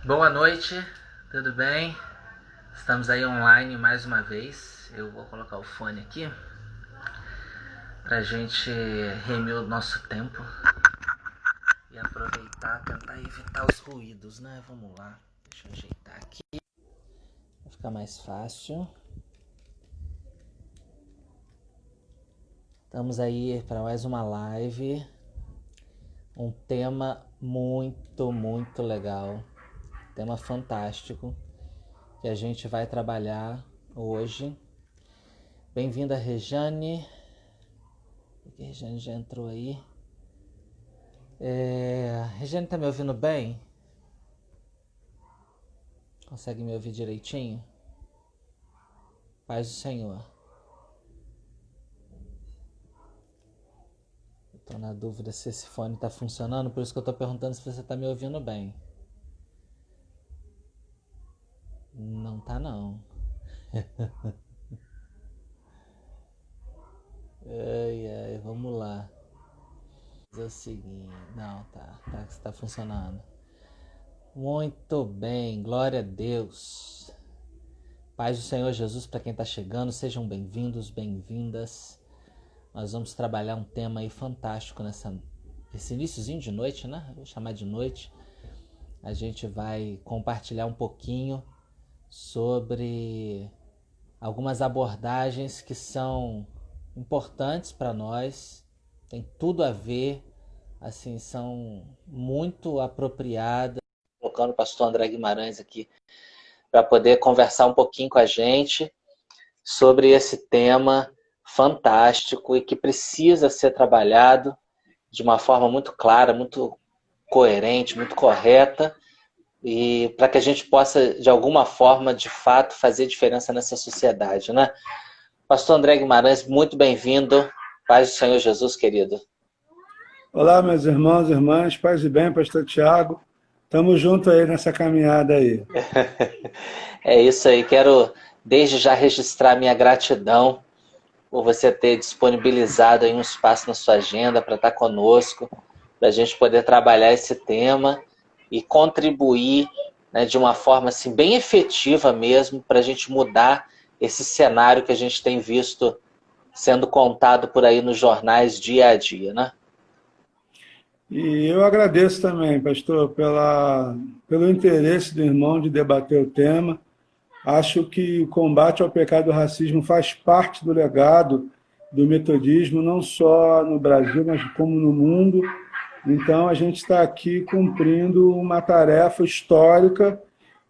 Boa noite, tudo bem? Estamos aí online mais uma vez. Eu vou colocar o fone aqui pra gente remir o nosso tempo e aproveitar, tentar evitar os ruídos, né? Vamos lá, deixa eu ajeitar aqui, vai ficar mais fácil. Estamos aí para mais uma live, um tema muito legal, tema fantástico que a gente vai trabalhar hoje. Bem-vinda, Rejane. A Rejane já entrou aí. Rejane, tá me ouvindo bem? Consegue me ouvir direitinho? Paz do Senhor. Eu tô na dúvida se esse fone tá funcionando, por isso que eu tô perguntando se você tá me ouvindo bem. Não tá não. Ai, vamos lá. É o seguinte, não, tá funcionando. Muito bem, glória a Deus. Paz do Senhor Jesus para quem está chegando, sejam bem-vindos, bem-vindas. Nós vamos trabalhar um tema aí fantástico nesse iniciozinho de noite, né? Vou chamar de noite. A gente vai compartilhar um pouquinho sobre algumas abordagens que são importantes para nós, tem tudo a ver, assim, são muito apropriadas. Colocando o pastor André Guimarães aqui para poder conversar um pouquinho com a gente sobre esse tema fantástico e que precisa ser trabalhado de uma forma muito clara, muito coerente, muito correta, e para que a gente possa, de alguma forma, de fato, fazer diferença nessa sociedade, né? Pastor André Guimarães, muito bem-vindo. Paz do Senhor Jesus, querido. Olá, meus irmãos e irmãs, paz e bem, pastor Tiago. Estamos juntos aí nessa caminhada aí. É isso aí, quero desde já registrar minha gratidão por você ter disponibilizado aí um espaço na sua agenda para estar conosco, para a gente poder trabalhar esse tema e contribuir, né, de uma forma assim, bem efetiva mesmo, para a gente mudar esse cenário que a gente tem visto sendo contado por aí nos jornais dia a dia, né? E eu agradeço também, pastor, pelo interesse do irmão de debater o tema. Acho que o combate ao pecado do racismo faz parte do legado do metodismo, não só no Brasil, mas como no mundo. Então, a gente está aqui cumprindo uma tarefa histórica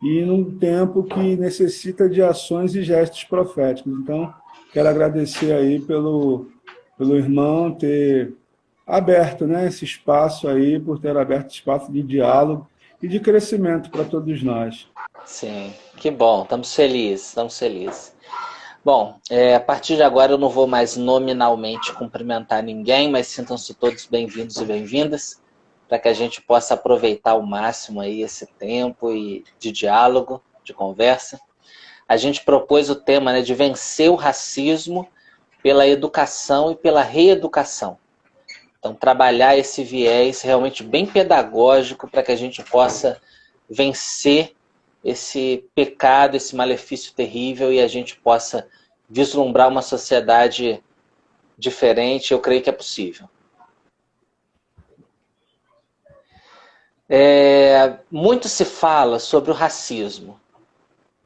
e num tempo que necessita de ações e gestos proféticos. Então, quero agradecer aí pelo irmão ter aberto, né, esse espaço aí, por ter aberto espaço de diálogo e de crescimento para todos nós. Sim, que bom, estamos felizes, estamos felizes. Bom, a partir de agora eu não vou mais nominalmente cumprimentar ninguém, mas sintam-se todos bem-vindos e bem-vindas, para que a gente possa aproveitar ao máximo aí esse tempo de diálogo, de conversa. A gente propôs o tema, né, de vencer o racismo pela educação e pela reeducação. Então, trabalhar esse viés realmente bem pedagógico para que a gente possa vencer esse pecado, esse malefício terrível e a gente possa vislumbrar uma sociedade diferente. Eu creio que é possível. Muito se fala sobre o racismo,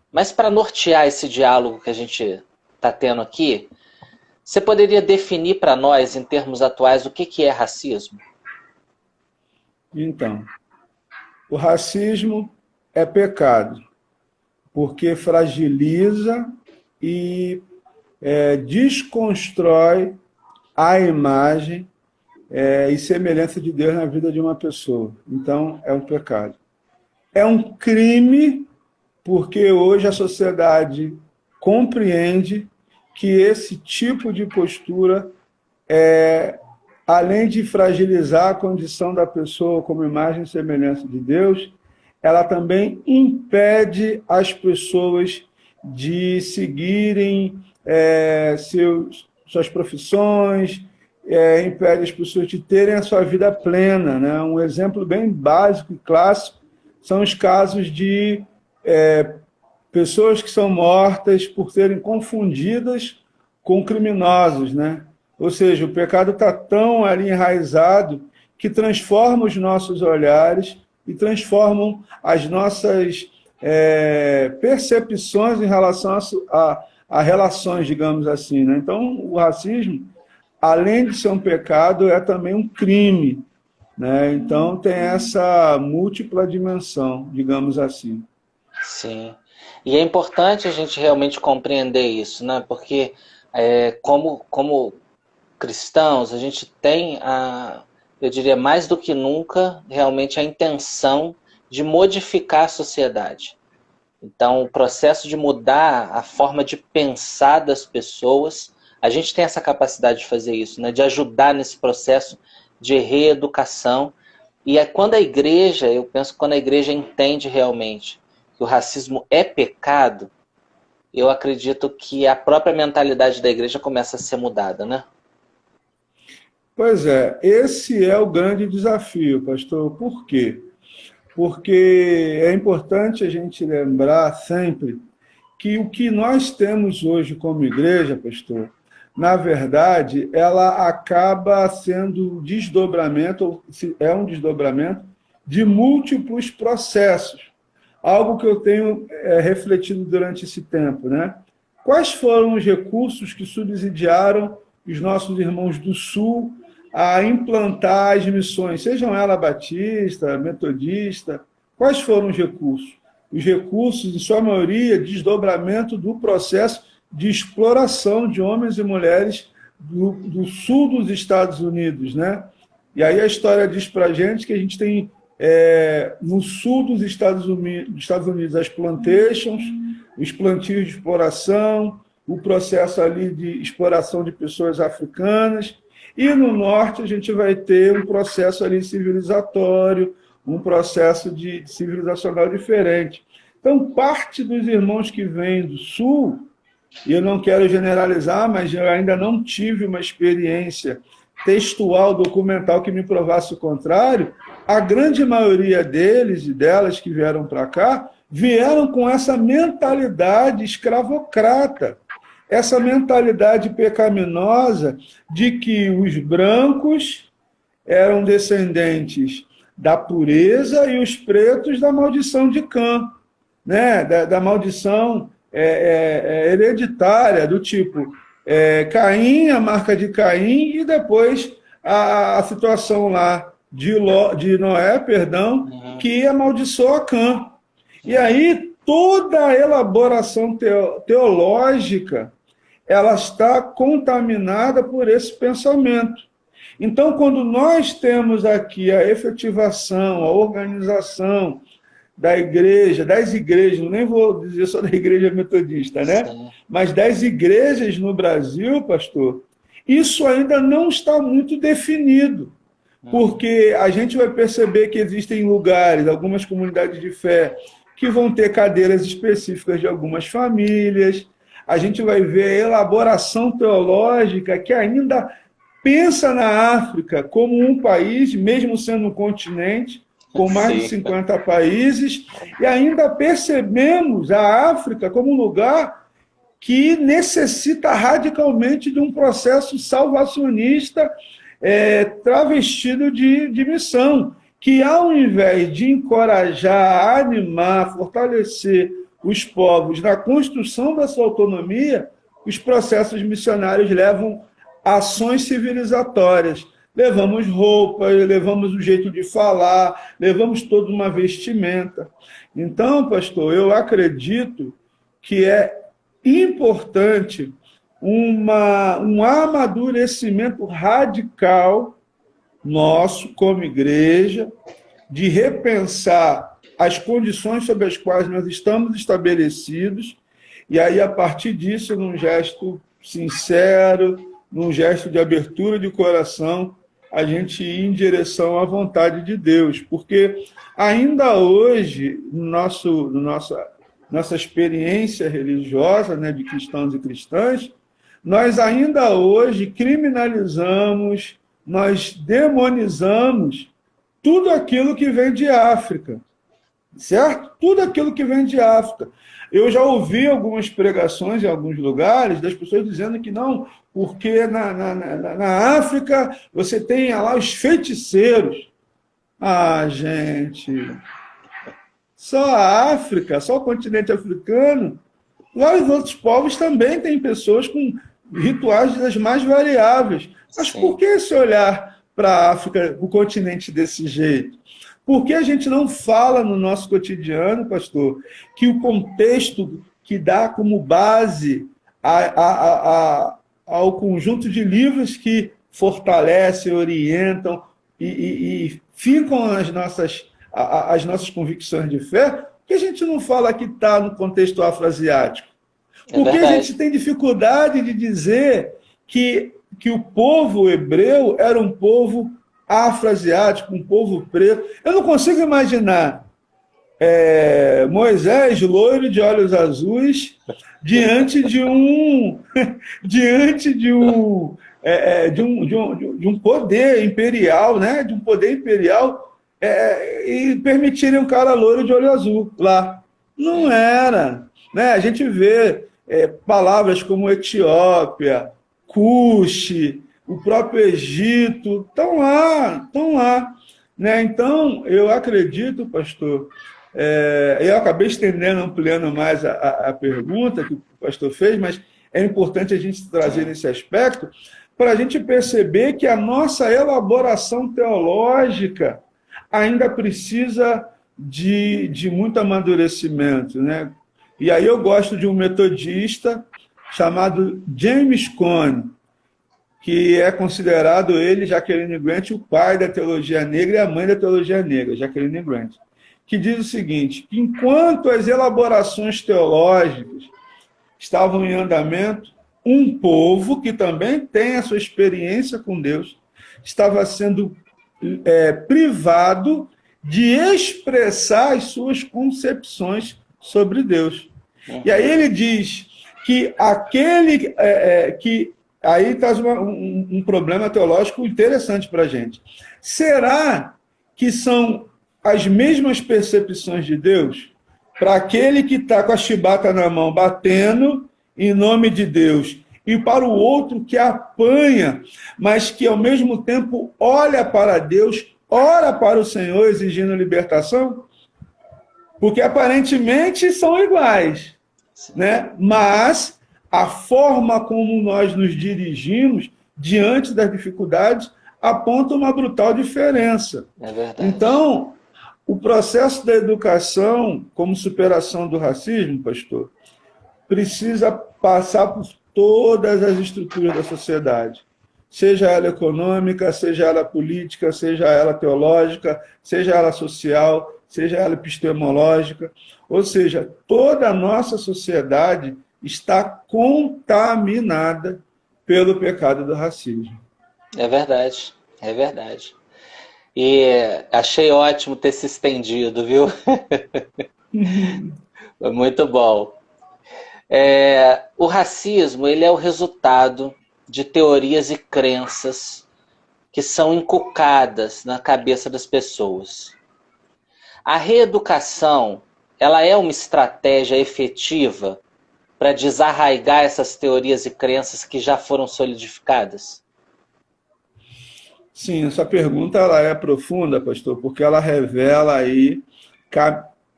mas para nortear esse diálogo que a gente está tendo aqui, você poderia definir para nós, em termos atuais, o que é racismo? Então, o racismo é pecado, porque fragiliza e desconstrói a imagem e semelhança de Deus na vida de uma pessoa. Então, é um pecado. É um crime, porque hoje a sociedade compreende que esse tipo de postura, além de fragilizar a condição da pessoa como imagem e semelhança de Deus, ela também impede as pessoas de seguirem suas profissões, impede as pessoas de terem a sua vida plena, né? Um exemplo bem básico e clássico são os casos de pessoas que são mortas por serem confundidas com criminosos, né? Ou seja, o pecado está tão ali enraizado que transforma os nossos olhares e transformam as nossas percepções em relação a relações, digamos assim, né? Então, o racismo, além de ser um pecado, é também um crime, né? Então, tem essa múltipla dimensão, digamos assim. Sim. E é importante a gente realmente compreender isso, né? Porque como cristãos, a gente tem, eu diria mais do que nunca, realmente a intenção de modificar a sociedade. Então, o processo de mudar a forma de pensar das pessoas, a gente tem essa capacidade de fazer isso, né? De ajudar nesse processo de reeducação. E é quando a igreja, eu penso que quando a igreja entende realmente que o racismo é pecado, eu acredito que a própria mentalidade da igreja começa a ser mudada, né? Pois é, esse é o grande desafio, pastor. Por quê? Porque é importante a gente lembrar sempre que o que nós temos hoje como igreja, pastor, na verdade, ela acaba sendo é um desdobramento de múltiplos processos. Algo que eu tenho refletido durante esse tempo, né? Quais foram os recursos que subsidiaram os nossos irmãos do Sul a implantar as missões, sejam elas batista, metodista? Quais foram os recursos? Os recursos, em sua maioria, desdobramento do processo de exploração de homens e mulheres do sul dos Estados Unidos, né? E aí a história diz para a gente que a gente tem no sul dos Estados Unidos as plantations, os plantios de exploração, o processo ali de exploração de pessoas africanas, e no norte a gente vai ter um processo ali civilizatório, um processo de civilizacional diferente. Então, parte dos irmãos que vêm do sul, e eu não quero generalizar, mas eu ainda não tive uma experiência textual, documental, que me provasse o contrário, a grande maioria deles e delas que vieram para cá, vieram com essa mentalidade escravocrata, essa mentalidade pecaminosa de que os brancos eram descendentes da pureza e os pretos da maldição de Cã, né? da maldição hereditária, do tipo Caim, a marca de Caim, e depois a situação lá de Noé, que amaldiçoou Cã. E aí toda a elaboração teológica ela está contaminada por esse pensamento. Então, quando nós temos aqui a efetivação, a organização da igreja, das igrejas, nem vou dizer só da igreja metodista, né? Sim. Mas das igrejas no Brasil, pastor, isso ainda não está muito definido, porque a gente vai perceber que existem lugares, algumas comunidades de fé, que vão ter cadeiras específicas de algumas famílias, a gente vai ver a elaboração teológica que ainda pensa na África como um país, mesmo sendo um continente, com mais de 50 países, e ainda percebemos a África como um lugar que necessita radicalmente de um processo salvacionista travestido de missão, que ao invés de encorajar, animar, fortalecer os povos na construção da sua autonomia, os processos missionários levam ações civilizatórias. Levamos roupa, levamos o jeito de falar, levamos toda uma vestimenta. Então, pastor, eu acredito que é importante um amadurecimento radical nosso, como igreja, de repensar as condições sobre as quais nós estamos estabelecidos, e aí, a partir disso, num gesto sincero, num gesto de abertura de coração, a gente ir em direção à vontade de Deus, porque ainda hoje, nossa experiência religiosa, né, de cristãos e cristãs, nós ainda hoje criminalizamos, nós demonizamos tudo aquilo que vem de África. certo? Tudo aquilo que vem de África. Eu já ouvi algumas pregações em alguns lugares das pessoas dizendo que não, porque na África você tem lá os feiticeiros. Ah, gente, só a África, só o continente africano. Lá os outros povos também têm pessoas com rituais das mais variáveis. Mas Sim. por que esse olhar para a África, o continente desse jeito? Por que a gente não fala no nosso cotidiano, pastor, que o contexto que dá como base ao conjunto de livros que fortalecem, orientam e ficam as nossas convicções de fé, por que a gente não fala que está no contexto afroasiático? Por que a gente tem dificuldade de dizer que o povo hebreu era um povo afroasiático, um povo preto? Eu não consigo imaginar Moisés, loiro de olhos azuis, diante de um poder imperial, né? De um poder imperial, e permitirem um cara loiro de olho azul lá. Não era. Né? A gente vê palavras como Etiópia, Cuxi, o próprio Egito, estão lá. Né? Então, eu acredito, pastor, eu acabei estendendo, ampliando mais a pergunta que o pastor fez, mas é importante a gente trazer nesse aspecto para a gente perceber que a nossa elaboração teológica ainda precisa de muito amadurecimento, né? E aí eu gosto de um metodista chamado James Cone, que é considerado ele, Jacqueline Grant, o pai da teologia negra e a mãe da teologia negra, Jacqueline Grant, que diz o seguinte: que enquanto as elaborações teológicas estavam em andamento, um povo que também tem a sua experiência com Deus estava sendo privado de expressar as suas concepções sobre Deus. E aí ele diz que aí traz um problema teológico interessante para a gente. Será que são as mesmas percepções de Deus para aquele que está com a chibata na mão batendo em nome de Deus e para o outro que apanha, mas que ao mesmo tempo olha para Deus, ora para o Senhor exigindo libertação? Porque aparentemente são iguais, né? Mas a forma como nós nos dirigimos diante das dificuldades aponta uma brutal diferença. É verdade. Então, o processo da educação como superação do racismo, pastor, precisa passar por todas as estruturas da sociedade, seja ela econômica, seja ela política, seja ela teológica, seja ela social, seja ela epistemológica, ou seja, toda a nossa sociedade está contaminada pelo pecado do racismo. É verdade, é verdade. E achei ótimo ter se estendido, viu? Foi muito bom. O racismo, ele é o resultado de teorias e crenças que são inculcadas na cabeça das pessoas. A reeducação, ela é uma estratégia efetiva para desarraigar essas teorias e crenças que já foram solidificadas? Sim, essa pergunta ela é profunda, pastor, porque ela revela aí,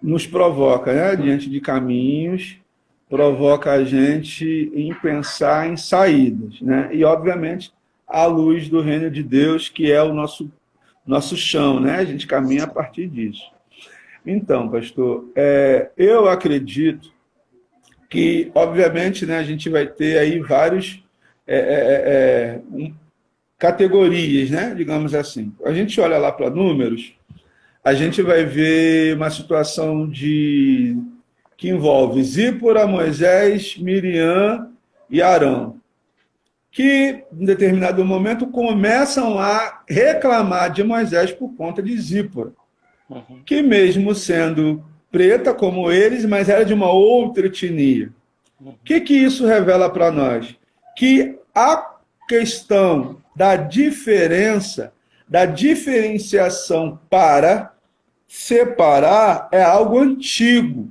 nos provoca, né, diante de caminhos, provoca a gente em pensar em saídas, né? E, obviamente, à luz do reino de Deus, que é o nosso chão, né? A gente caminha a partir disso. Então, pastor, eu acredito que, obviamente, né, a gente vai ter aí vários categorias, né, digamos assim. A gente olha lá para números, a gente vai ver uma situação que envolve Zípora, Moisés, Miriam e Arão, que, em determinado momento, começam a reclamar de Moisés por conta de Zípora, que mesmo sendo preta como eles, mas era de uma outra etnia. O que isso revela para nós? Que a questão da diferença, da diferenciação para separar é algo antigo.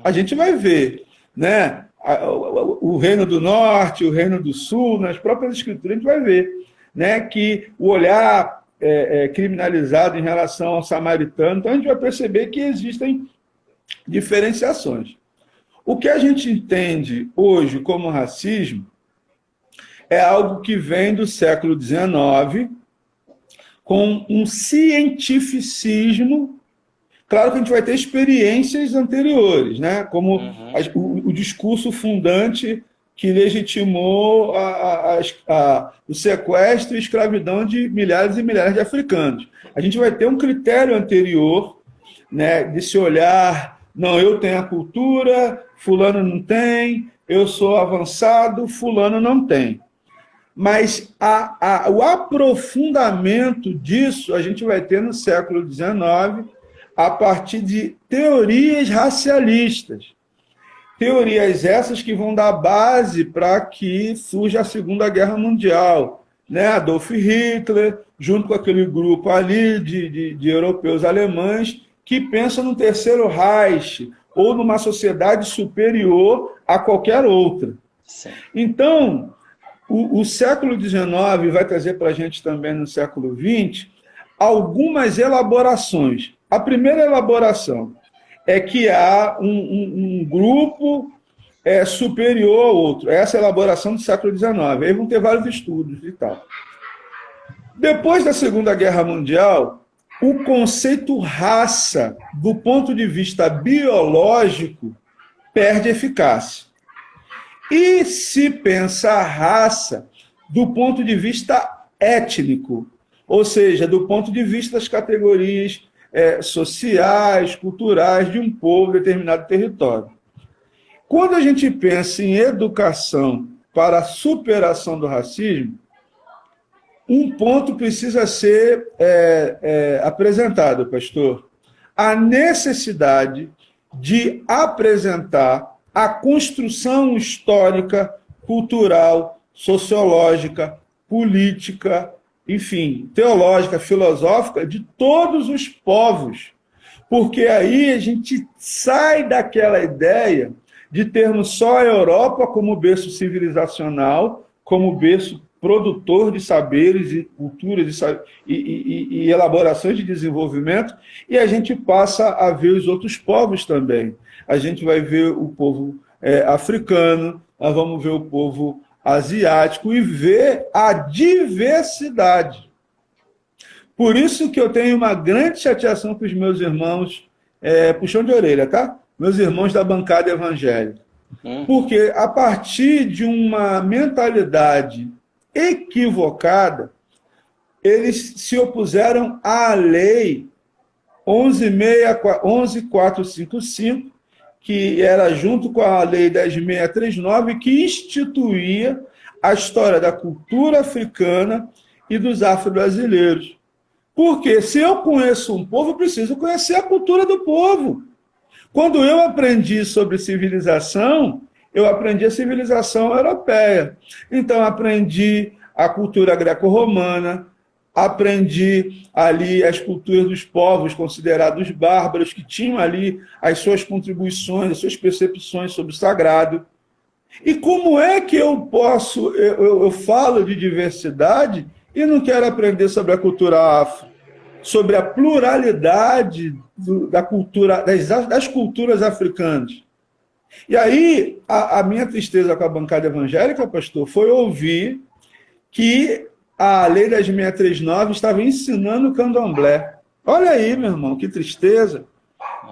A gente vai ver, né? O Reino do Norte, o Reino do Sul, nas próprias escrituras, a gente vai ver, né, que o olhar criminalizado em relação ao samaritano, então a gente vai perceber que existem diferenciações. O que a gente entende hoje como racismo é algo que vem do século XIX, com um cientificismo. Claro que a gente vai ter experiências anteriores, né? Como o discurso fundante que legitimou o sequestro e escravidão de milhares e milhares de africanos. A gente vai ter um critério anterior, né, desse olhar, não, eu tenho a cultura, fulano não tem, eu sou avançado, fulano não tem. Mas o aprofundamento disso a gente vai ter no século XIX, a partir de teorias racialistas. Teorias essas que vão dar base para que surja a Segunda Guerra Mundial. Né? Adolf Hitler, junto com aquele grupo ali de europeus alemães, que pensam no Terceiro Reich, ou numa sociedade superior a qualquer outra. Sim. Então, o século XIX vai trazer para a gente também, no século XX, algumas elaborações. A primeira elaboração é que há um grupo superior ao outro. Essa é a elaboração do século XIX. Aí vão ter vários estudos e tal. Depois da Segunda Guerra Mundial, o conceito raça, do ponto de vista biológico, perde eficácia. E se pensa a raça do ponto de vista étnico, ou seja, do ponto de vista das categorias sociais, culturais de um povo de determinado território. Quando a gente pensa em educação para a superação do racismo, um ponto precisa ser apresentado, pastor. A necessidade de apresentar a construção histórica, cultural, sociológica, política, enfim, teológica, filosófica, de todos os povos. Porque aí a gente sai daquela ideia de termos só a Europa como berço civilizacional, como berço produtor de saberes e culturas e elaborações de desenvolvimento, e a gente passa a ver os outros povos também. A gente vai ver o povo africano, nós vamos ver o povo asiático e ver a diversidade. Por isso que eu tenho uma grande chateação com os meus irmãos, puxão de orelha, tá? Meus irmãos da bancada evangélica. Porque a partir de uma mentalidade equivocada, eles se opuseram à lei 11.455, que era junto com a lei 10.639, que instituía a história da cultura africana e dos afro-brasileiros. Porque se eu conheço um povo, eu preciso conhecer a cultura do povo. Quando eu aprendi sobre civilização, eu aprendi a civilização europeia. Então, aprendi a cultura greco-romana, aprendi ali as culturas dos povos considerados bárbaros, que tinham ali as suas contribuições, as suas percepções sobre o sagrado. E como é que eu posso, eu falo de diversidade e não quero aprender sobre a cultura afro, sobre a pluralidade da cultura, das culturas africanas? E aí, a minha tristeza com a bancada evangélica, pastor, foi ouvir que a lei 10.639 estava ensinando o candomblé. Olha aí, meu irmão, que tristeza.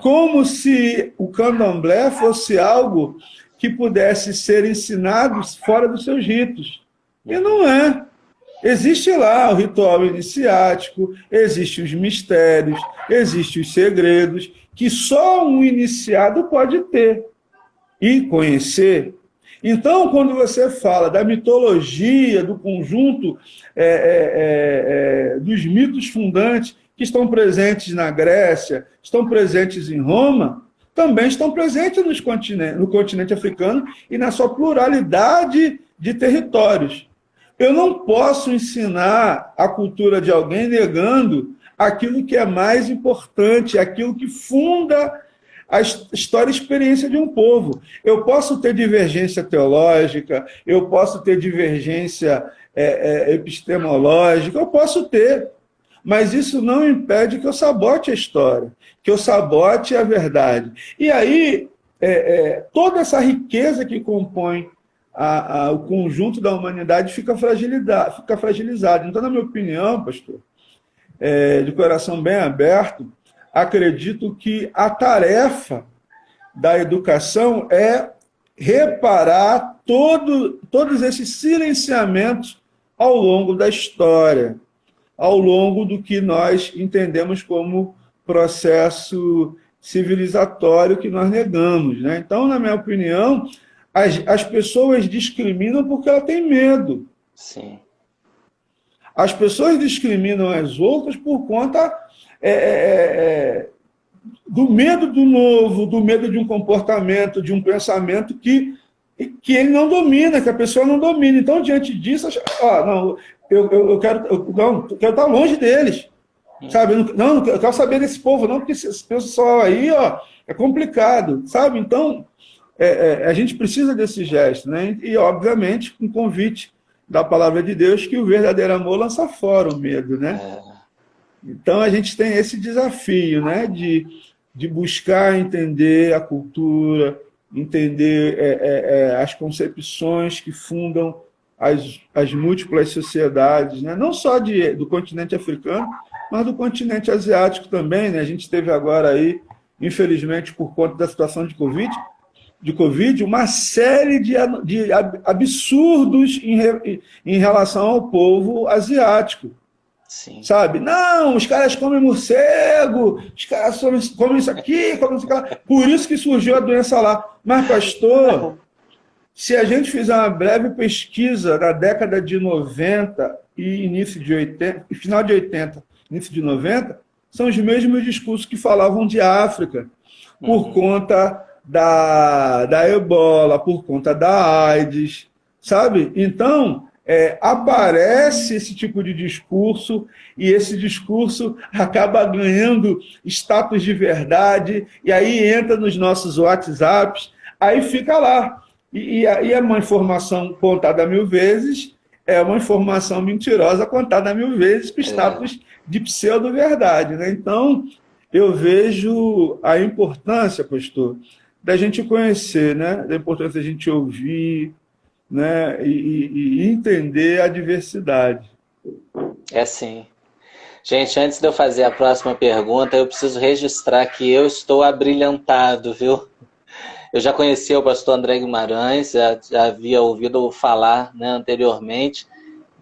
Como se o candomblé fosse algo que pudesse ser ensinado fora dos seus ritos. E não é. Existe lá o ritual iniciático, existem os mistérios, existem os segredos, que só um iniciado pode ter e conhecer. Então, quando você fala da mitologia, do conjunto dos mitos fundantes que estão presentes na Grécia, estão presentes em Roma, também estão presentes no continente africano e na sua pluralidade de territórios. Eu não posso ensinar a cultura de alguém negando aquilo que é mais importante, aquilo que funda a história e experiência de um povo. Eu posso ter divergência teológica, eu posso ter divergência epistemológica, eu posso ter, mas isso não impede que eu sabote a história, que eu sabote a verdade. E aí, toda essa riqueza que compõe o conjunto da humanidade fica fragilizada. Então, na minha opinião, pastor, de coração bem aberto, acredito que a tarefa da educação é reparar todos esses silenciamentos ao longo da história, ao longo do que nós entendemos como processo civilizatório que nós negamos, né? Então, na minha opinião, as pessoas discriminam porque elas têm medo. Sim. As pessoas discriminam as outras por conta do medo do novo, do medo de um comportamento, de um pensamento que ele não domina, que a pessoa não domina. Então, diante disso, não, eu quero estar longe deles. Sabe? Não quero saber desse povo, não, porque esse pessoal aí é complicado. Sabe? Então, a gente precisa desse gesto, né? E, obviamente, com um convite da palavra de Deus, que o verdadeiro amor lança fora o medo, né? Então, a gente tem esse desafio, né? De buscar entender a cultura, entender as concepções que fundam as múltiplas sociedades, né? Não só do continente africano, mas do continente asiático também, né? A gente teve agora aí, infelizmente, por conta da situação de Covid, uma série de absurdos em relação ao povo asiático. Sim. Sabe? Não, os caras comem morcego, os caras comem isso aqui, comem isso aqui. Por isso que surgiu a doença lá. Mas, pastor, se a gente fizer uma breve pesquisa da década de 90 e início de 80, final de 80, início de 90, são os mesmos discursos que falavam de África, por conta da ebola, por conta da AIDS, sabe? Então, aparece esse tipo de discurso e esse discurso acaba ganhando status de verdade e aí entra nos nossos WhatsApps, aí fica lá. E é uma informação contada 1000 vezes, é uma informação mentirosa contada 1000 vezes com status de pseudo-verdade, né? Então, eu vejo a importância, pastor, da gente conhecer, né? Da importância da gente ouvir, né? E entender a diversidade. Sim. Gente, antes de eu fazer a próxima pergunta, eu preciso registrar que eu estou abrilhantado, viu? Eu já conhecia o pastor André Guimarães, já havia ouvido falar, né, anteriormente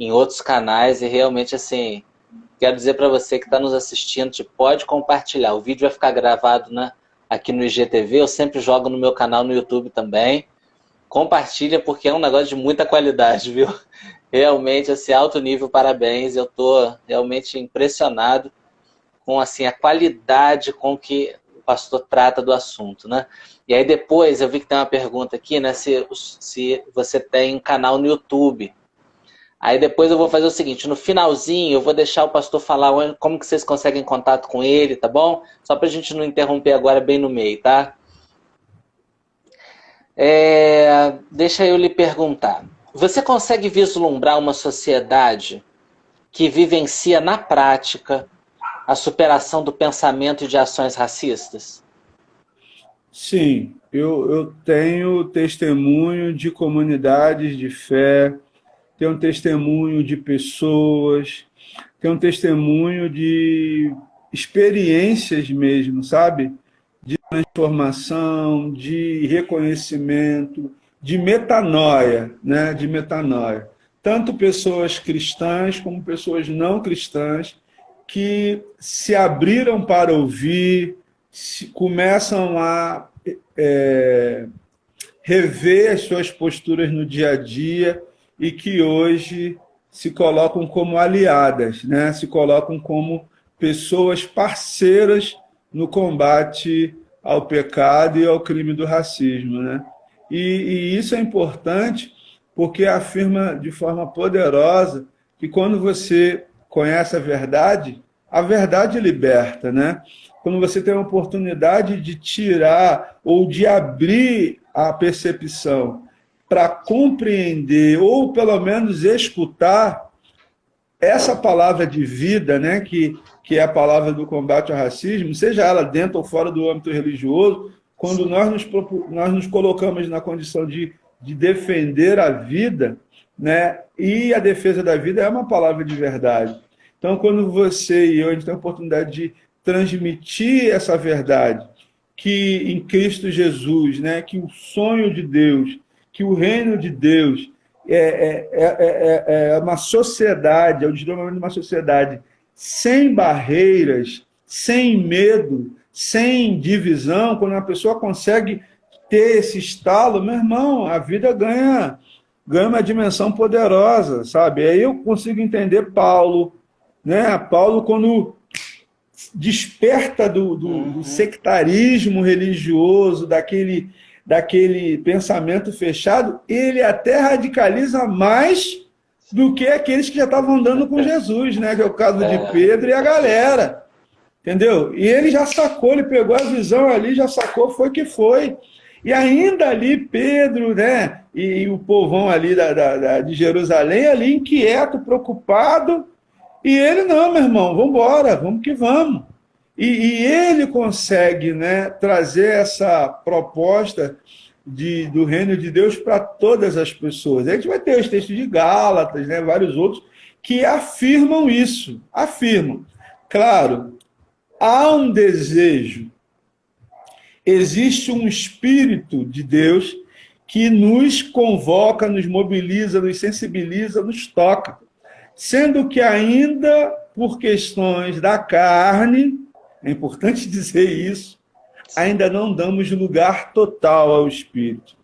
em outros canais e realmente, assim, quero dizer para você que está nos assistindo, pode compartilhar. O vídeo vai ficar gravado, né, aqui no IGTV, eu sempre jogo no meu canal no YouTube também. Compartilha porque é um negócio de muita qualidade, viu? Realmente, assim, alto nível, parabéns. Eu estou realmente impressionado com, assim, a qualidade com que o pastor trata do assunto, né? E aí depois, eu vi que tem uma pergunta aqui, né? Se você tem um canal no YouTube. Aí depois eu vou fazer o seguinte, no finalzinho eu vou deixar o pastor falar como que vocês conseguem contato com ele, tá bom? Só para a gente não interromper agora bem no meio, tá? Deixa eu lhe perguntar. Você consegue vislumbrar uma sociedade que vivencia na prática a superação do pensamento e de ações racistas? Sim, eu tenho testemunho de comunidades de fé, tenho testemunho de pessoas, tenho testemunho de experiências mesmo, sabe? De transformação, de reconhecimento, de metanoia, né? De metanoia. Tanto pessoas cristãs como pessoas não cristãs que se abriram para ouvir, começam a rever as suas posturas no dia a dia e que hoje se colocam como aliadas, né? Se colocam como pessoas parceiras no combate ao pecado e ao crime do racismo, né? E isso é importante porque afirma de forma poderosa que quando você conhece a verdade A verdade liberta, né? Quando você tem a oportunidade de tirar ou de abrir a percepção para compreender ou pelo menos escutar essa palavra de vida, né, que é a palavra do combate ao racismo, seja ela dentro ou fora do âmbito religioso, quando nós nos colocamos na condição de defender a vida, né, e a defesa da vida é uma palavra de verdade. Então, quando você e eu, a gente tem a oportunidade de transmitir essa verdade, que em Cristo Jesus, né, que o sonho de Deus, que o reino de Deus é uma sociedade, é o desenvolvimento de uma sociedade sem barreiras, sem medo, sem divisão. Quando uma pessoa consegue ter esse estalo, meu irmão, a vida ganha uma dimensão poderosa, sabe? Aí eu consigo entender Paulo, né? Paulo, quando desperta do sectarismo religioso, daquele pensamento fechado, ele até radicaliza mais do que aqueles que já estavam andando com Jesus, né? Que é o caso de Pedro e a galera, entendeu? E ele já sacou, ele pegou a visão ali, já sacou, foi que foi. E ainda ali Pedro, né? E o povão ali de Jerusalém, ali inquieto, preocupado, e ele, não, meu irmão, vamos embora, vamos que vamos. E ele consegue, né, trazer essa proposta do reino de Deus para todas as pessoas. A gente vai ter os textos de Gálatas, né, vários outros, que afirmam isso. Afirmam. Claro, há um desejo, existe um Espírito de Deus que nos convoca, nos mobiliza, nos sensibiliza, nos toca. Sendo que ainda por questões da carne, é importante dizer isso, ainda não damos lugar total ao Espírito.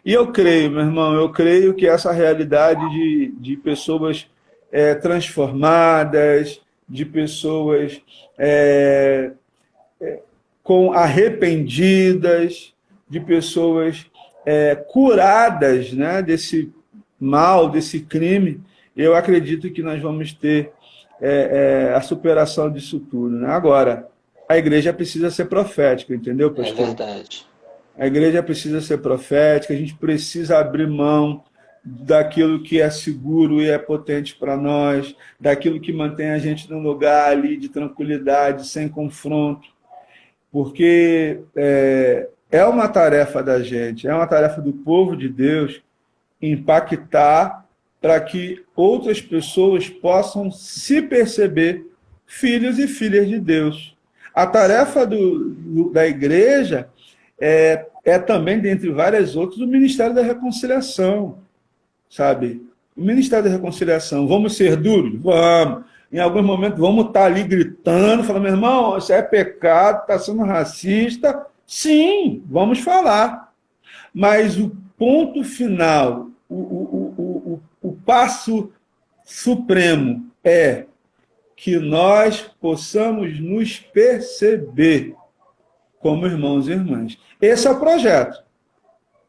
E eu creio, meu irmão, eu creio que essa realidade de pessoas transformadas, de pessoas com arrependidas, de pessoas curadas, né, desse mal, desse crime, eu acredito que nós vamos ter a superação disso tudo, né? Agora, a igreja precisa ser profética, entendeu, pastor? É verdade. A igreja precisa ser profética, a gente precisa abrir mão daquilo que é seguro e é potente para nós, daquilo que mantém a gente num lugar ali de tranquilidade, sem confronto, porque é uma tarefa da gente, é uma tarefa do povo de Deus impactar para que outras pessoas possam se perceber filhos e filhas de Deus. A tarefa da igreja é também, dentre várias outras, o Ministério da Reconciliação, sabe? O Ministério da Reconciliação. Vamos ser duros? Vamos. Em alguns momentos vamos estar ali gritando, falando, meu irmão, isso é pecado, está sendo racista. Sim, vamos falar. Mas o ponto final, o passo supremo é que nós possamos nos perceber como irmãos e irmãs. Esse é o projeto.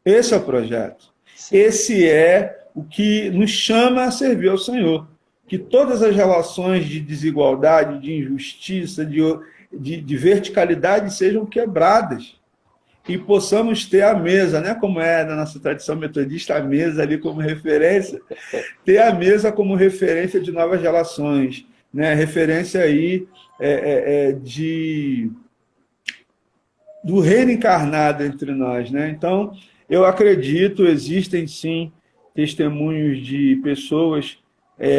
Esse é o projeto. Esse é o que nos chama a servir ao Senhor. Que todas as relações de desigualdade, de injustiça, de verticalidade sejam quebradas. E possamos ter a mesa, né? Como é na nossa tradição metodista, a mesa ali como referência, ter a mesa como referência de novas relações, né? Referência aí do reino encarnado entre nós, né? Então, eu acredito, existem sim testemunhos de pessoas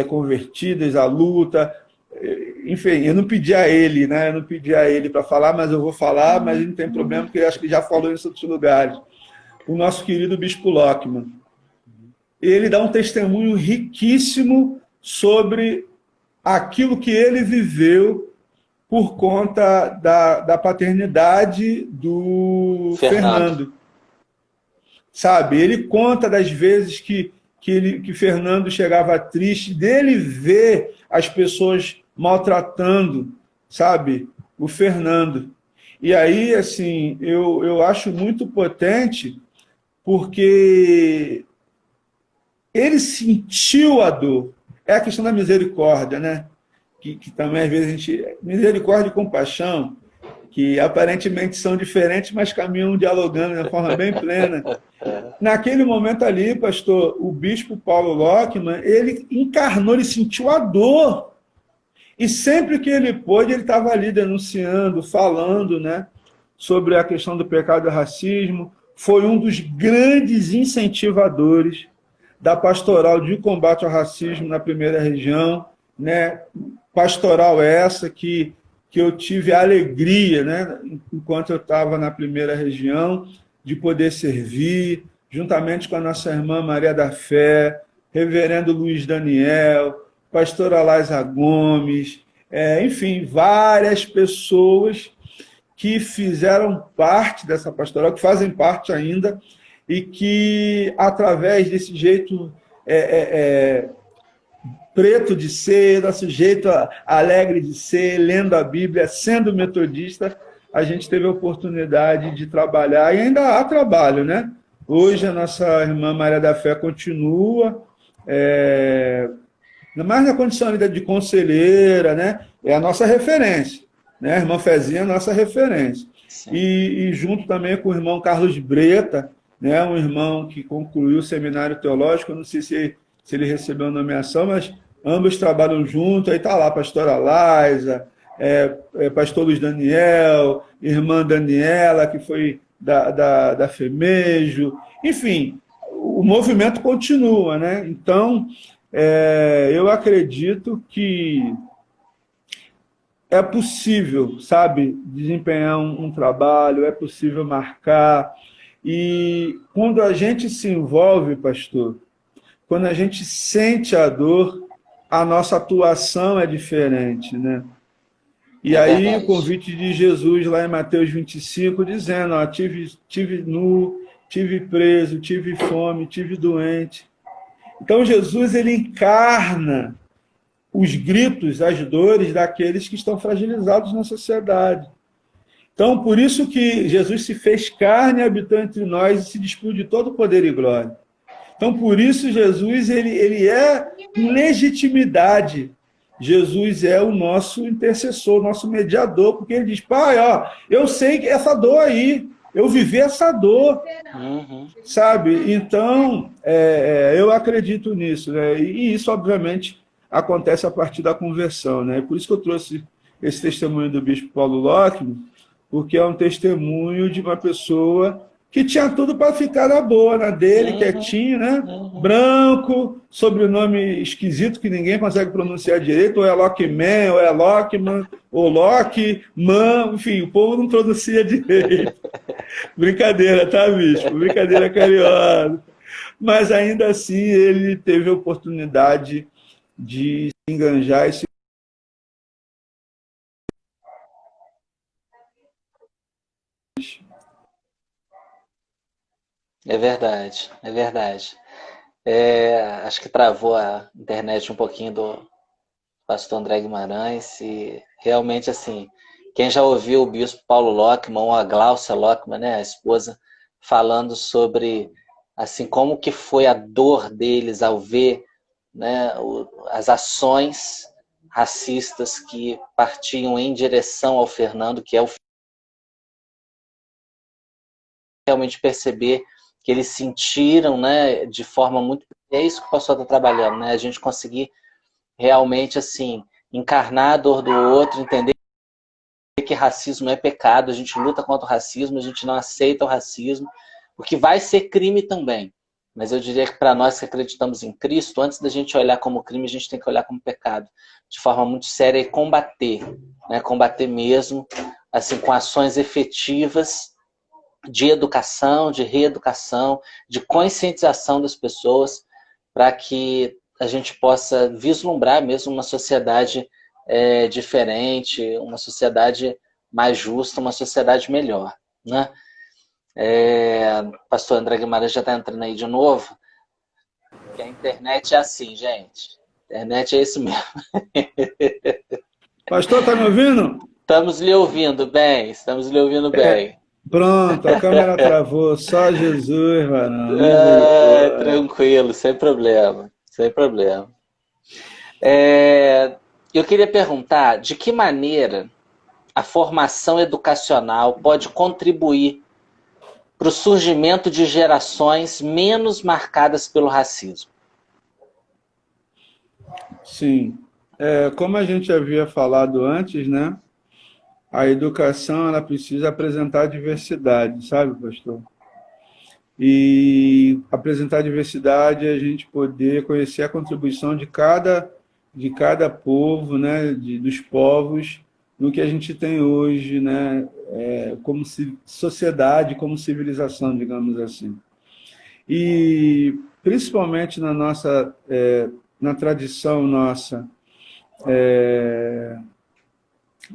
convertidas à luta. Enfim, eu não pedi a ele, né? Eu não pedi a ele para falar, mas eu vou falar, mas não tem problema, porque eu acho que já falou em outros lugares. O nosso querido Bispo Lockman. Ele dá um testemunho riquíssimo sobre aquilo que ele viveu por conta da paternidade do Fernando. Sabe? Ele conta das vezes que Fernando chegava triste, dele ver as pessoas maltratando, sabe, o Fernando. E aí, assim, eu acho muito potente, porque ele sentiu a dor. É a questão da misericórdia, né? que também às vezes a gente... Misericórdia e compaixão, que aparentemente são diferentes, mas caminham dialogando de uma forma bem plena. Naquele momento ali, pastor, o bispo Paulo Lockman, ele encarnou, ele sentiu a dor. E sempre que ele pôde, ele estava ali denunciando, falando, né, sobre a questão do pecado e do racismo. Foi um dos grandes incentivadores da pastoral de combate ao racismo na primeira região, né? Pastoral essa que eu tive a alegria, né, enquanto eu estava na primeira região, de poder servir, juntamente com a nossa irmã Maria da Fé, reverendo Luiz Daniel, pastora Laisa Gomes, enfim, várias pessoas que fizeram parte dessa pastoral, que fazem parte ainda, e que, através desse jeito preto de ser, nosso jeito alegre de ser, lendo a Bíblia, sendo metodista, a gente teve a oportunidade de trabalhar, e ainda há trabalho, né? Hoje a nossa irmã Maria da Fé continua, mais na condição de conselheira, né? É a nossa referência, né? A irmã Fezinha é a nossa referência. E junto também com o irmão Carlos Breta, né? Um irmão que concluiu o seminário teológico, eu não sei se ele recebeu a nomeação, mas ambos trabalham junto, aí está lá a pastora Laisa, pastor Luiz Daniel, irmã Daniela, que foi da FEMEJO, enfim, o movimento continua, né? Então, eu acredito que é possível, sabe, desempenhar um trabalho, é possível marcar, e quando a gente se envolve, pastor, quando a gente sente a dor, a nossa atuação é diferente, né? E aí o convite de Jesus lá em Mateus 25, dizendo, ó, tive nu, tive preso, tive fome, tive doente. Então Jesus, ele encarna os gritos, as dores daqueles que estão fragilizados na sociedade. Então, por isso que Jesus se fez carne, habitou entre nós e se despiu de todo poder e glória. Então, por isso, Jesus ele é com legitimidade. Jesus é o nosso intercessor, o nosso mediador, porque ele diz, pai, ó, eu sei que essa dor aí, eu vivi essa dor, sabe? Então, eu acredito nisso, né? E isso, obviamente, acontece a partir da conversão, né? Por isso que eu trouxe esse testemunho do bispo Paulo Lockman, porque é um testemunho de uma pessoa que tinha tudo para ficar na boa, na dele, quietinho, né? Branco, sobrenome esquisito que ninguém consegue pronunciar direito, ou é Lockman, ou é Lockman, ou Lockman, enfim, o povo não pronuncia direito. Brincadeira, tá, bispo? Brincadeira carioca. Mas ainda assim ele teve a oportunidade de se enganjar e se... É verdade, é verdade. Acho que travou a internet um pouquinho do pastor André Guimarães e realmente, assim, quem já ouviu o bispo Paulo Lockman ou a Gláucia Lockman, né, a esposa, falando sobre, assim, como que foi a dor deles ao ver, né, as ações racistas que partiam em direção ao Fernando, que é o realmente perceber que eles sentiram, né, de forma muito... É isso que o pastor está trabalhando, né? A gente conseguir realmente, assim, encarnar a dor do outro, entender que racismo é pecado, a gente luta contra o racismo, a gente não aceita o racismo, porque vai ser crime também. Mas eu diria que para nós que acreditamos em Cristo, antes da gente olhar como crime, a gente tem que olhar como pecado, de forma muito séria e combater, né? Combater mesmo, assim, com ações efetivas, de educação, de reeducação, de conscientização das pessoas, para que a gente possa vislumbrar mesmo uma sociedade diferente, uma sociedade mais justa, uma sociedade melhor, né? Pastor André Guimarães já está entrando aí de novo, que a internet é assim, gente. A internet é isso mesmo. Pastor, está me ouvindo? Estamos lhe ouvindo bem, estamos lhe ouvindo bem. Pronto, a câmera travou, só Jesus, mano. Tranquilo, sem problema, sem problema. Eu queria perguntar de que maneira a formação educacional pode contribuir para o surgimento de gerações menos marcadas pelo racismo. Sim. Como a gente havia falado antes, né? A educação ela precisa apresentar diversidade, sabe, pastor? E apresentar diversidade é a gente poder conhecer a contribuição de cada povo, né? Dos povos, no que a gente tem hoje, né? Como sociedade, como civilização, digamos assim. E principalmente na nossa, na tradição nossa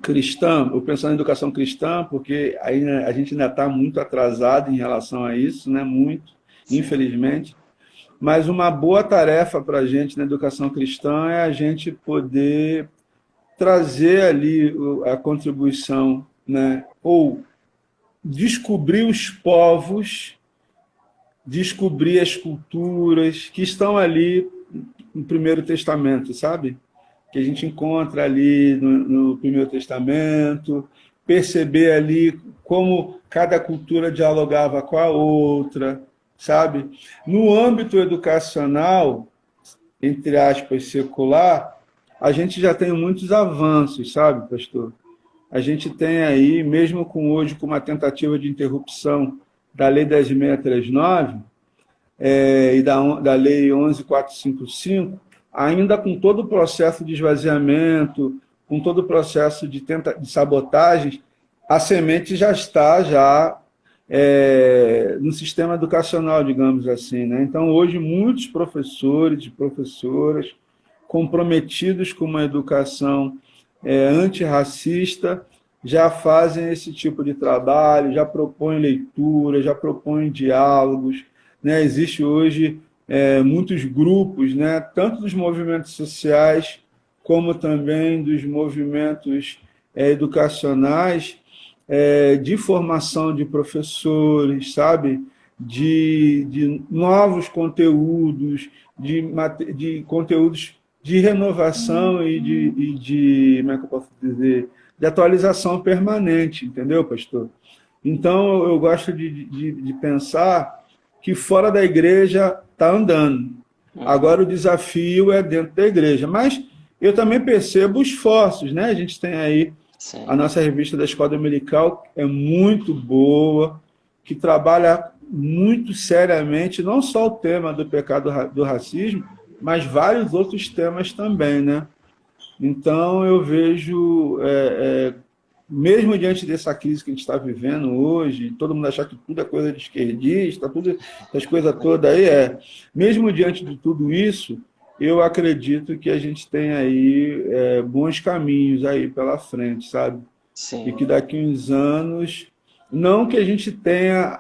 cristã, eu penso na educação cristã, porque aí, né, a gente ainda está muito atrasado em relação a isso, né? Muito, infelizmente. Mas uma boa tarefa para a gente na educação cristã é a gente poder trazer ali a contribuição, né? Ou descobrir os povos, descobrir as culturas que estão ali no Primeiro Testamento, sabe? Que a gente encontra ali no Primeiro Testamento, perceber ali como cada cultura dialogava com a outra, sabe? No âmbito educacional, entre aspas, secular, a gente já tem muitos avanços, sabe, pastor? A gente tem aí, mesmo hoje com uma tentativa de interrupção da Lei 10.639 e da Lei 11.455, ainda com todo o processo de esvaziamento, com todo o processo de sabotagens, a semente já está no sistema educacional, digamos assim, né? Então, hoje, muitos professores e professoras comprometidos com uma educação antirracista já fazem esse tipo de trabalho, já propõem leitura, já propõem diálogos, né? Existe hoje muitos grupos, né? Tanto dos movimentos sociais como também dos movimentos educacionais, de formação de professores, sabe? De novos conteúdos, de conteúdos de renovação e como é que eu posso dizer, de atualização permanente, entendeu, pastor? Então, eu gosto de pensar que fora da igreja está andando. Agora, o desafio é dentro da igreja. Mas eu também percebo esforços, né? A gente tem aí a nossa revista da Escola Dominical, é muito boa, que trabalha muito seriamente, não só o tema do pecado do racismo, mas vários outros temas também, né? Então, eu vejo, mesmo diante dessa crise que a gente está vivendo hoje, todo mundo achar que tudo é coisa de esquerdista, tudo, essas coisas todas aí, mesmo diante de tudo isso, eu acredito que a gente tem aí bons caminhos aí pela frente, sabe? Sim. E que daqui a uns anos, não que a gente tenha,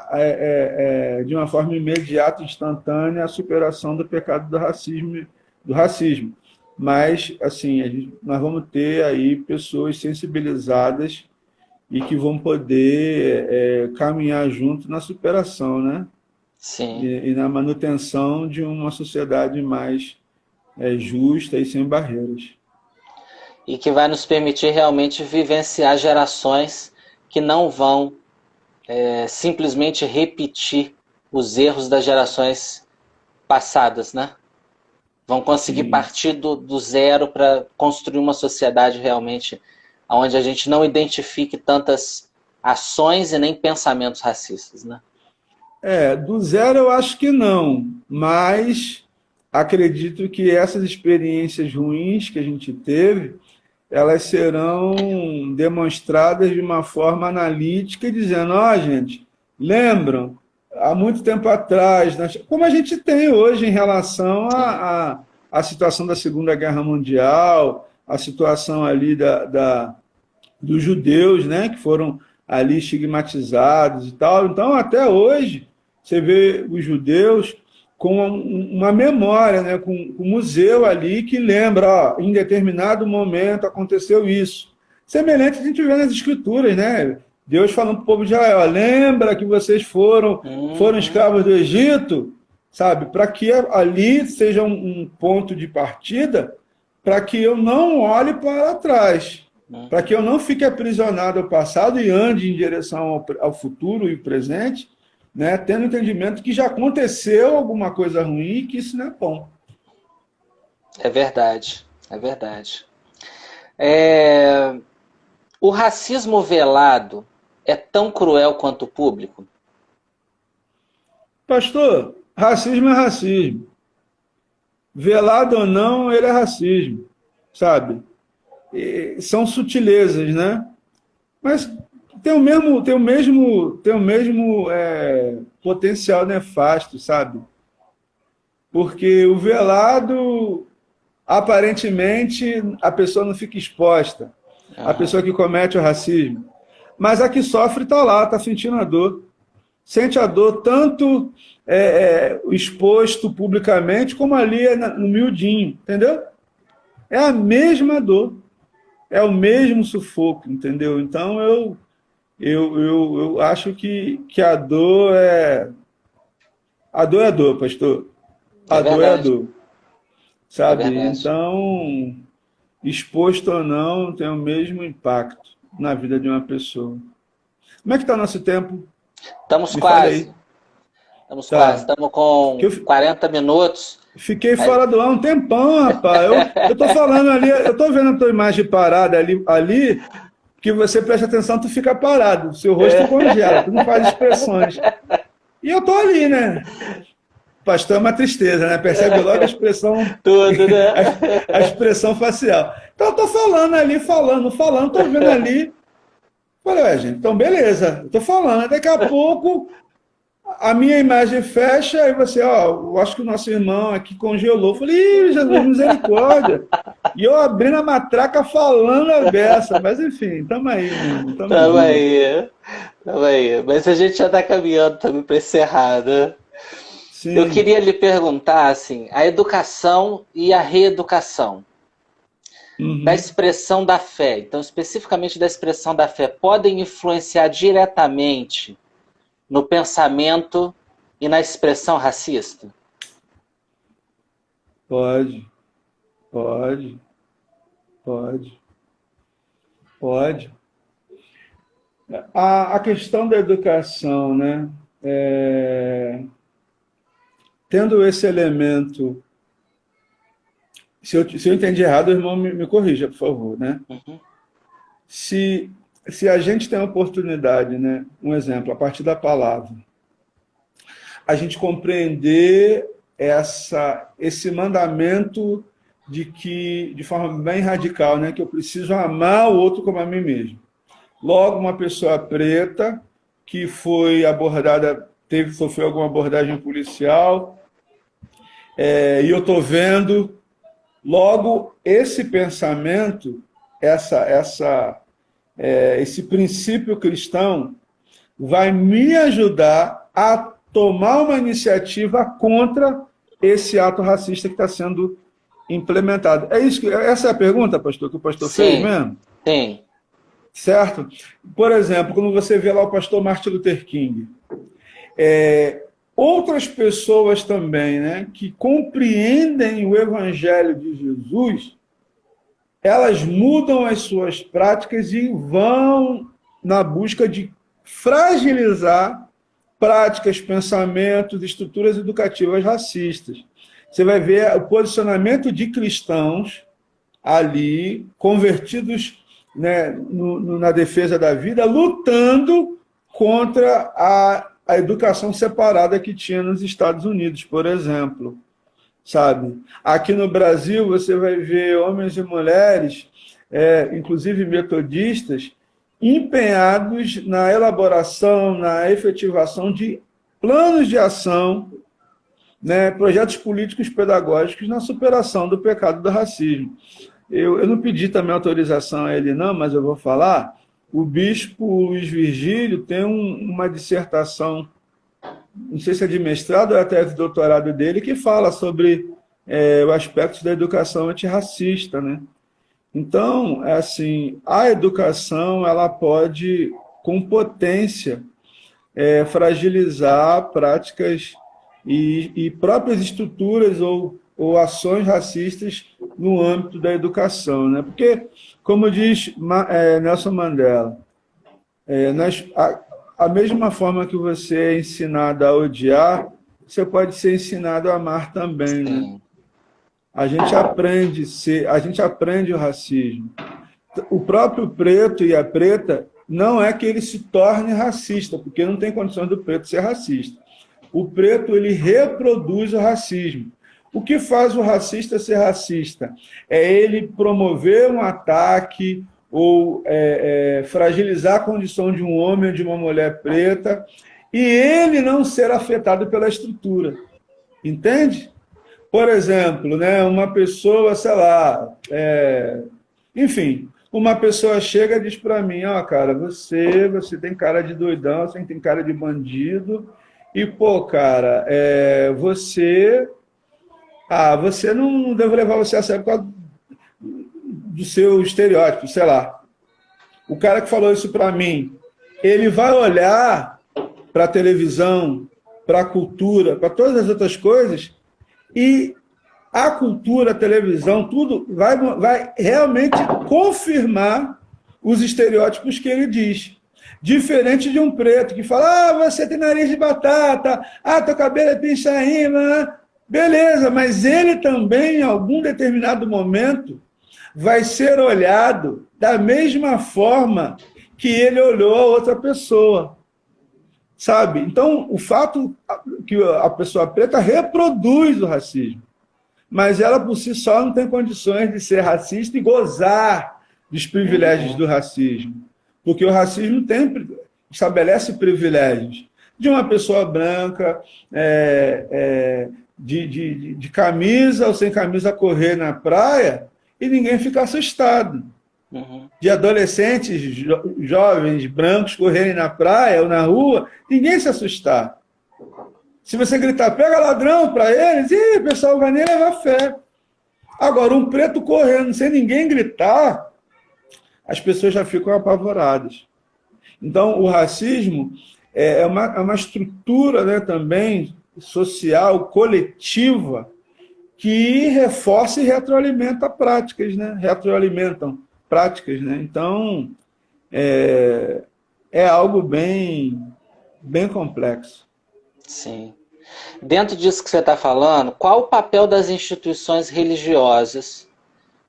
de uma forma imediata, instantânea, a superação do pecado do racismo. Mas, assim, nós vamos ter aí pessoas sensibilizadas e que vão poder caminhar junto na superação, né? Sim. E na manutenção de uma sociedade mais justa e sem barreiras. E que vai nos permitir realmente vivenciar gerações que não vão simplesmente repetir os erros das gerações passadas, né? Vão conseguir partir do zero para construir uma sociedade realmente onde a gente não identifique tantas ações e nem pensamentos racistas, né? Do zero eu acho que não, mas acredito que essas experiências ruins que a gente teve, elas serão demonstradas de uma forma analítica, dizendo, gente, lembram? Há muito tempo atrás, como a gente tem hoje em relação à situação da Segunda Guerra Mundial, a situação ali dos judeus, né, que foram ali estigmatizados e tal. Então, até hoje, você vê os judeus com uma memória, né, com um museu ali que lembra, em determinado momento aconteceu isso. Semelhante a gente vê nas escrituras, né? Deus falando para o povo de Israel, lembra que vocês foram escravos do Egito, sabe? Para que ali seja um ponto de partida para que eu não olhe para trás, para que eu não fique aprisionado ao passado e ande em direção ao futuro e presente, né, tendo entendimento que já aconteceu alguma coisa ruim e que isso não é bom. É verdade, é verdade. O racismo velado é tão cruel quanto o público? Pastor, racismo é racismo. Velado ou não, ele é racismo, sabe? E são sutilezas, né? Mas tem o mesmo potencial nefasto, sabe? Porque o velado, aparentemente, a pessoa não fica exposta. A pessoa que comete o racismo. Mas a que sofre está lá, está sentindo a dor. Sente a dor tanto exposto publicamente, como ali no miudinho, entendeu? É a mesma dor. É o mesmo sufoco, entendeu? Então, eu acho que a dor é... A dor é dor, pastor. A dor é a dor. Sabe? Então, exposto ou não, tem o mesmo impacto na vida de uma pessoa. Como é que está o nosso tempo? Estamos quase. Estamos quase. Estamos com 40 minutos. Fiquei fora do ar um tempão, rapaz. Eu tô falando ali, eu tô vendo a tua imagem parada ali, que você presta atenção, tu fica parado, seu rosto congela, tu não faz expressões. E eu tô ali, né? Pastor é uma tristeza, né? Percebe logo a expressão... Tudo, né? A expressão facial. Então eu tô falando ali, falando, tô vendo ali. Falei, gente, então beleza, eu tô falando. Daqui a pouco a minha imagem fecha e você, eu acho que o nosso irmão aqui congelou. Eu falei, Jesus, misericórdia. E eu abrindo a matraca falando a beça. Mas enfim, tamo aí, mesmo. Tamo aí. Mas a gente já tá caminhando também para encerrar, né? Sim. Eu queria lhe perguntar, assim, a educação e a reeducação da expressão da fé, então especificamente da expressão da fé, podem influenciar diretamente no pensamento e na expressão racista? Pode. A questão da educação, né? Tendo esse elemento... Se eu entendi errado, o irmão me corrija, por favor, né? Se a gente tem a oportunidade, né? Um exemplo, a partir da palavra, a gente compreender esse mandamento de forma bem radical, né? Que eu preciso amar o outro como a mim mesmo. Logo, uma pessoa preta que foi abordada, sofreu alguma abordagem policial, e eu estou vendo... Logo, esse pensamento, esse princípio cristão, vai me ajudar a tomar uma iniciativa contra esse ato racista que está sendo implementado. Essa é a pergunta, pastor, que o pastor fez mesmo? Sim. Certo? Por exemplo, quando você vê lá o pastor Martin Luther King, outras pessoas também, né, que compreendem o Evangelho de Jesus, elas mudam as suas práticas e vão na busca de fragilizar práticas, pensamentos, estruturas educativas racistas. Você vai ver o posicionamento de cristãos ali, convertidos, né, na defesa da vida, lutando contra a educação separada que tinha nos Estados Unidos, por exemplo, sabe? Aqui no Brasil, você vai ver homens e mulheres, inclusive metodistas, empenhados na elaboração, na efetivação de planos de ação, né, projetos políticos pedagógicos na superação do pecado do racismo. Eu não pedi também autorização a ele, não, mas eu vou falar. O bispo Luiz Virgílio tem uma dissertação, não sei se é de mestrado ou até de doutorado dele, que fala sobre o aspecto da educação antirracista, né? Então, assim, a educação ela pode, com potência, fragilizar práticas e próprias estruturas ou ações racistas no âmbito da educação, né? Porque, como diz Nelson Mandela, a mesma forma que você é ensinado a odiar, você pode ser ensinado a amar também, né? A gente aprende o racismo. O próprio preto e a preta não é que ele se torne racista, porque não tem condições do preto ser racista. O preto, ele reproduz o racismo. O que faz o racista ser racista? É ele promover um ataque ou fragilizar a condição de um homem ou de uma mulher preta e ele não ser afetado pela estrutura. Entende? Por exemplo, né, uma pessoa, sei lá, enfim, uma pessoa chega e diz para mim, cara, você tem cara de doidão, você tem cara de bandido, e, pô, cara, você não deve levar você a sério por causa do seu estereótipo, sei lá. O cara que falou isso para mim, ele vai olhar para a televisão, para a cultura, para todas as outras coisas, e a cultura, a televisão, tudo vai realmente confirmar os estereótipos que ele diz. Diferente de um preto que fala, você tem nariz de batata, teu cabelo é pinchaína, beleza, mas ele também, em algum determinado momento, vai ser olhado da mesma forma que ele olhou a outra pessoa. Sabe? Então, o fato que a pessoa preta reproduz o racismo, mas ela por si só não tem condições de ser racista e gozar dos privilégios do racismo, porque o racismo estabelece privilégios de uma pessoa branca, de camisa ou sem camisa correr na praia e ninguém fica assustado. De adolescentes, jovens, brancos correrem na praia ou na rua, ninguém se assustar. Se você gritar, pega ladrão para eles, o pessoal vai nem levar fé. Agora, um preto correndo sem ninguém gritar, as pessoas já ficam apavoradas. Então, o racismo é uma estrutura, né, também social, coletiva, que reforça e retroalimenta práticas, né? Retroalimentam práticas, né? Então, é algo bem complexo. Sim. Dentro disso que você está falando, qual o papel das instituições religiosas,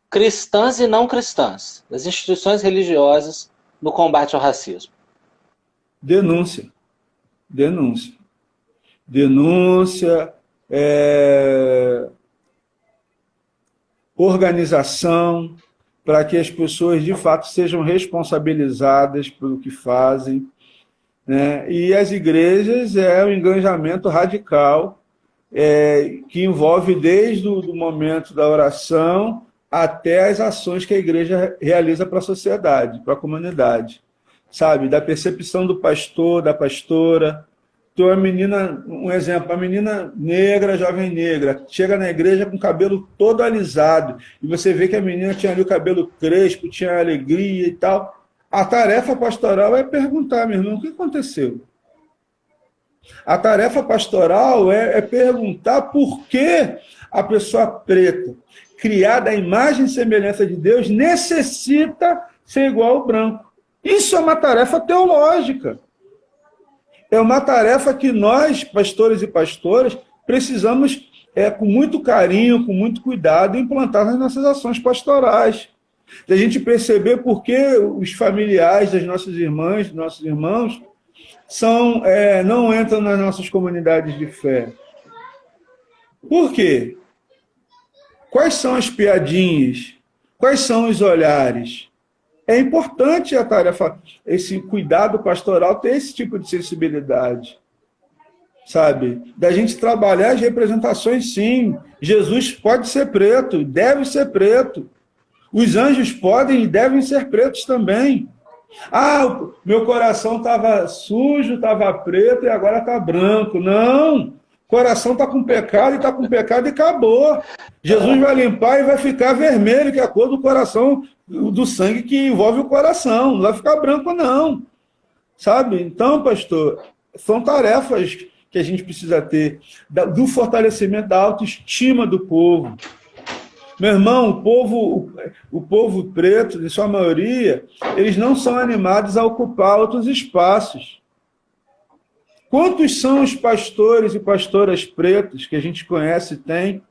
cristãs e não cristãs, das instituições religiosas no combate ao racismo? Denúncia, organização, para que as pessoas, de fato, sejam responsabilizadas pelo que fazem, né? E as igrejas um engajamento radical que envolve desde o momento da oração até as ações que a igreja realiza para a sociedade, para a comunidade, sabe? Da percepção do pastor, da pastora. Então, um exemplo, a menina negra, jovem negra, chega na igreja com o cabelo todo alisado, e você vê que a menina tinha ali o cabelo crespo, tinha alegria e tal. A tarefa pastoral é perguntar, meu irmão, o que aconteceu? A tarefa pastoral é perguntar por que a pessoa preta, criada à imagem e semelhança de Deus, necessita ser igual ao branco. Isso é uma tarefa teológica. É uma tarefa que nós, pastores e pastoras, precisamos, com muito carinho, com muito cuidado, implantar nas nossas ações pastorais. De a gente perceber por que os familiares das nossas irmãs, dos nossos irmãos, não entram nas nossas comunidades de fé. Por quê? Quais são as piadinhas? Quais são os olhares? É importante a tarefa, esse cuidado pastoral, ter esse tipo de sensibilidade, sabe? Da gente trabalhar as representações, sim. Jesus pode ser preto, deve ser preto. Os anjos podem e devem ser pretos também. Meu coração estava sujo, estava preto e agora está branco. Não! O coração está com pecado e acabou. Jesus vai limpar e vai ficar vermelho, que é a cor do coração, do sangue que envolve o coração. Não vai ficar branco, não. Sabe? Então, pastor, são tarefas que a gente precisa ter, do fortalecimento da autoestima do povo. Meu irmão, o povo preto, em sua maioria, eles não são animados a ocupar outros espaços. Quantos são os pastores e pastoras pretos que a gente conhece e tem?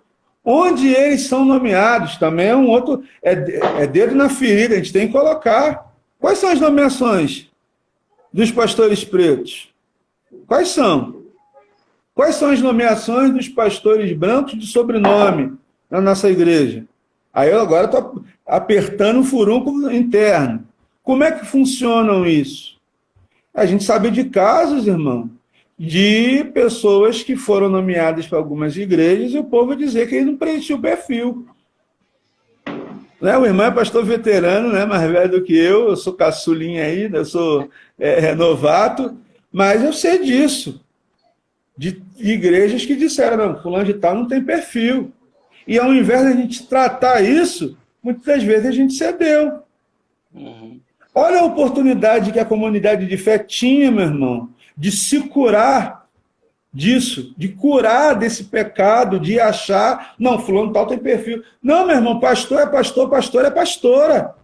Onde eles são nomeados também é um outro... É dedo na ferida, a gente tem que colocar. Quais são as nomeações dos pastores pretos? Quais são? Quais são as nomeações dos pastores brancos de sobrenome na nossa igreja? Aí eu agora estou apertando o furúnculo interno. Como é que funcionam isso? A gente sabe de casos, irmão, de pessoas que foram nomeadas para algumas igrejas e o povo dizer que ele não preencheu o perfil. Né? O irmão é pastor veterano, né? Mais velho do que eu sou caçulinha ainda, eu sou novato, mas eu sei disso. De igrejas que disseram, não, fulano de tal não tem perfil. E ao invés de a gente tratar isso, muitas das vezes a gente cedeu. Uhum. Olha a oportunidade que a comunidade de fé tinha, meu irmão, de se curar disso, de curar desse pecado, de achar, não, fulano tal tem perfil. Não, meu irmão, pastor é pastor, pastora é pastora.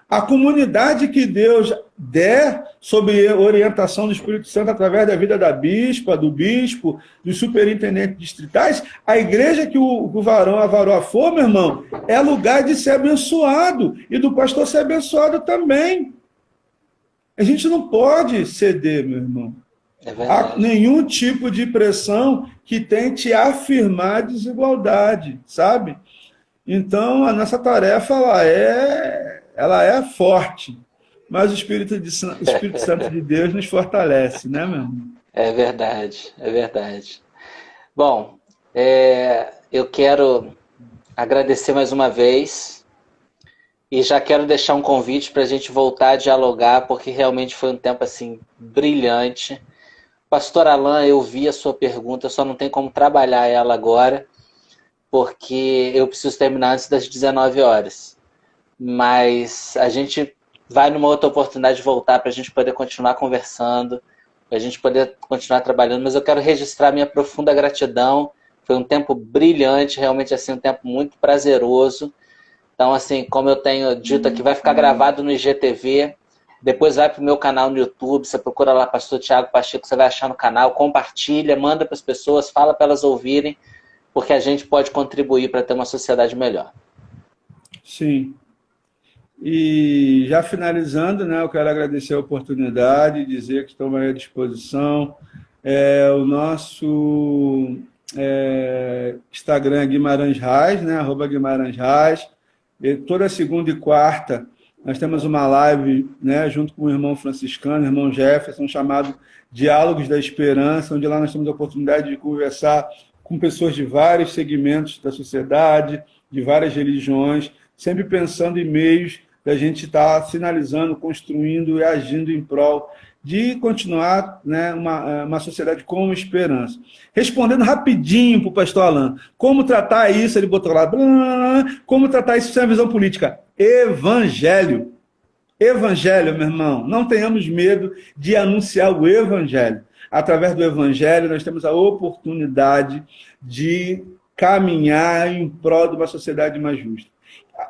A comunidade que Deus der, sob orientação do Espírito Santo, através da vida da bispa, do bispo, dos superintendentes distritais, a igreja que o varão, a varoa for, meu irmão, é lugar de ser abençoado, e do pastor ser abençoado também. A gente não pode ceder, meu irmão, a nenhum tipo de pressão que tente afirmar a desigualdade, sabe? Então, a nossa tarefa ela é forte, mas o Espírito Santo de Deus nos fortalece, né, meu irmão? É verdade, é verdade. Bom, eu quero agradecer mais uma vez e já quero deixar um convite para a gente voltar a dialogar, porque realmente foi um tempo assim brilhante. Pastor Alan, eu vi a sua pergunta, só não tem como trabalhar ela agora, porque eu preciso terminar antes das 19 horas. Mas a gente vai numa outra oportunidade de voltar para a gente poder continuar conversando, para a gente poder continuar trabalhando, mas eu quero registrar minha profunda gratidão. Foi um tempo brilhante, realmente assim, um tempo muito prazeroso. Então, assim, como eu tenho dito aqui, vai ficar gravado no IGTV, depois vai para o meu canal no YouTube, você procura lá Pastor Tiago Pacheco, você vai achar no canal, compartilha, manda para as pessoas, fala para elas ouvirem, porque a gente pode contribuir para ter uma sociedade melhor. Sim. E já finalizando, né, eu quero agradecer a oportunidade, dizer que estou à disposição. O nosso Instagram é Guimarães Reis, né, @Guimarães Reis. Toda segunda e quarta nós temos uma live, né, junto com o irmão franciscano, o irmão Jefferson, chamado Diálogos da Esperança, onde lá nós temos a oportunidade de conversar com pessoas de vários segmentos da sociedade, de várias religiões, sempre pensando em meios da gente estar sinalizando, construindo e agindo em prol de continuar, né, uma sociedade com esperança. Respondendo rapidinho para o pastor Alan, como tratar isso, ele botou lá, como tratar isso sem a visão política? Evangelho. Evangelho, meu irmão. Não tenhamos medo de anunciar o evangelho. Através do evangelho, nós temos a oportunidade de caminhar em prol de uma sociedade mais justa.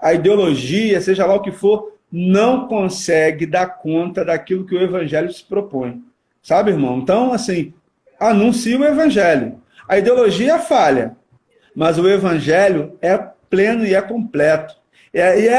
A ideologia, seja lá o que for, não consegue dar conta daquilo que o evangelho se propõe. Sabe, irmão? Então, assim, anuncie o evangelho. A ideologia falha, mas o evangelho é pleno e é completo. É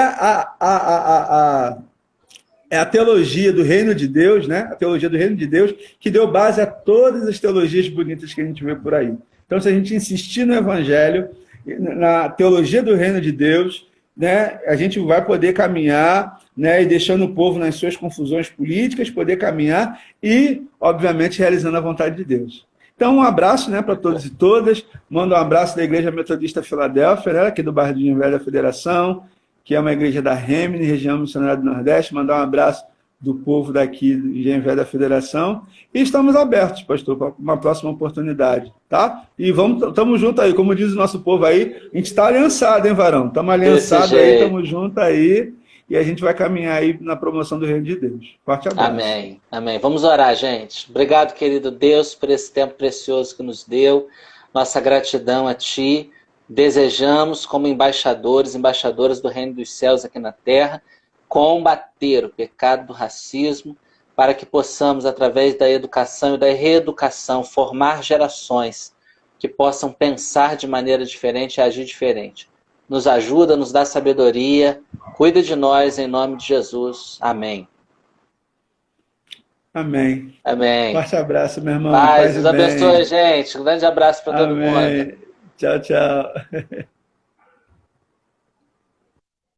a teologia do reino de Deus, né? A teologia do reino de Deus, que deu base a todas as teologias bonitas que a gente vê por aí. Então, se a gente insistir no evangelho, na teologia do reino de Deus, né, a gente vai poder caminhar, né, e deixando o povo nas suas confusões políticas, poder caminhar e, obviamente, realizando a vontade de Deus. Então, um abraço, né, para todos e todas. Mando um abraço da Igreja Metodista Filadélfia, né, aqui do bairro de Engenho Velho da Federação, que é uma igreja da Remini, região missionária do Nordeste. Mandar um abraço do povo daqui de Engenho Velho da Federação. E estamos abertos, pastor, para uma próxima oportunidade, tá? E estamos juntos aí, como diz o nosso povo aí, a gente está aliançado, hein, varão? Estamos aliançados aí, estamos juntos aí, e a gente vai caminhar aí na promoção do reino de Deus. Forte abraço. Amém, amém. Vamos orar, gente. Obrigado, querido Deus, por esse tempo precioso que nos deu. Nossa gratidão a Ti, Desejamos, como embaixadores, embaixadoras do Reino dos Céus aqui na Terra, combater o pecado do racismo, para que possamos, através da educação e da reeducação, formar gerações que possam pensar de maneira diferente e agir diferente. Nos ajuda, nos dá sabedoria, cuida de nós, em nome de Jesus. Amém. Amém. Amém. Forte abraço, meu irmão. Paz, Paz e Deus abençoe, bem. gente. Um grande abraço para todo mundo. Amém. Tchau, tchau.